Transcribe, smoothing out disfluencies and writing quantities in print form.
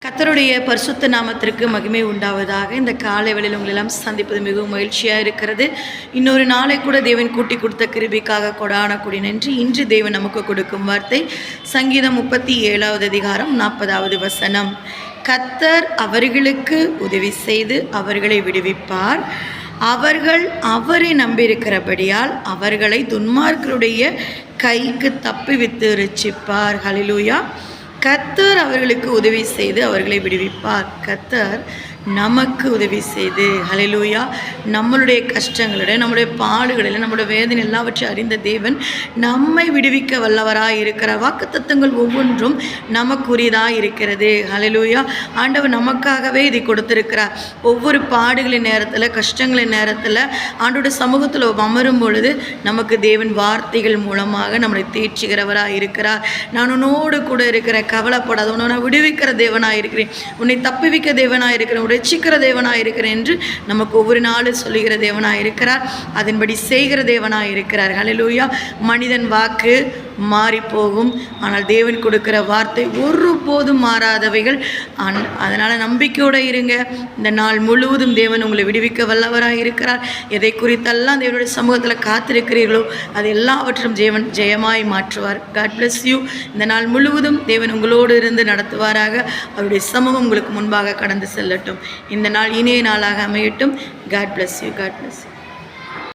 கர்த்தருடைய பரிசுத்த நாமத்திற்கு மகிமை உண்டாவதாக. இந்த காலை வேளையில் உங்களெல்லாம் சந்திப்பது மிகவும் மகிழ்ச்சியாக இருக்கிறது. இன்னொரு நாளை கூட தேவன் கூட்டி கொடுத்த கிருபைக்காக கொடான கொடி நன்றி. இன்று தேவன் நமக்கு கொடுக்கும் வார்த்தை சங்கீதம் 37வது அதிகாரம் 40வது வசனம். கர்த்தர் அவர்களுக்கு உதவி செய்து அவர்களை விடுவிப்பார். அவர்கள் அவரை நம்பியிருக்கிறபடியால் அவர்களை துன்மார்க்கருடைய கைக்கு தப்புவித்து ரட்சிப்பார். ஹல்லேலூயா. கர்த்தர் அவர்களுக்கு உதவி செய்து அவர்களை விடுவிப்பார். கர்த்தர் நமக்கு உதவி செய்து, ஹல்லேலூயா, நம்மளுடைய கஷ்டங்களுடைய நம்முடைய பாடுகளில் நம்முடைய வேதனை எல்லாவற்றையும் அறிந்த தேவன் நம்மை விடுவிக்க வல்லவராக இருக்கிறார். வாக்குத்தத்தங்கள் ஒவ்வொன்றும் நமக்குரியதாக இருக்கிறது. ஹல்லேலூயா. ஆண்டவர் நமக்காகவே இதை கொடுத்திருக்கிறார். ஒவ்வொரு பாடுகளின் நேரத்தில், கஷ்டங்களின் நேரத்தில் ஆண்டோட சமூகத்தில் அமரும் பொழுது நமக்கு தேவன் வார்த்தைகள் மூலமாக நம்மளை தேற்றுகிறவராக இருக்கிறார். நான் உன்னோடு கூட இருக்கிறேன், கவலைப்படாத, உன்னை விடுவிக்கிற தேவனாக இருக்கிறேன், உன்னை தப்புவிக்க தேவனாக இருக்கிறேன், ரட்சிக்கிற தேவனாக இருக்கிறேன் என்று நமக்கு ஒவ்வொரு நாளும் சொல்லுகிற தேவனாக இருக்கிறார். அதன்படி செய்கிற தேவனாக இருக்கிறார். ஹல்லேலூயா. மனிதன் வாக்கு மாறி போகும், ஆனால் தேவன் கொடுக்கிற வார்த்தை ஒருபோதும் மாறாதவைகள். அதனால் நம்பிக்கையோடு இருங்க. இந்த நாள் முழுவதும் தேவன் உங்களை விடுவிக்க வல்லவராக இருக்கிறார். எதை குறித்தெல்லாம் தேவனுடைய சமூகத்தில் காத்திருக்கிறீர்களோ அது எல்லாவற்றும் தேவன் ஜெயமாய் மாற்றுவார். God bless you. இந்த நாள் முழுவதும் தேவன் உங்களோடு இருந்து நடத்துவாராக. அவருடைய சமூகம் உங்களுக்கு முன்பாக கடந்து செல்லட்டும். இந்த நாள் இனிய நாளாக அமையட்டும். God bless you. God bless you.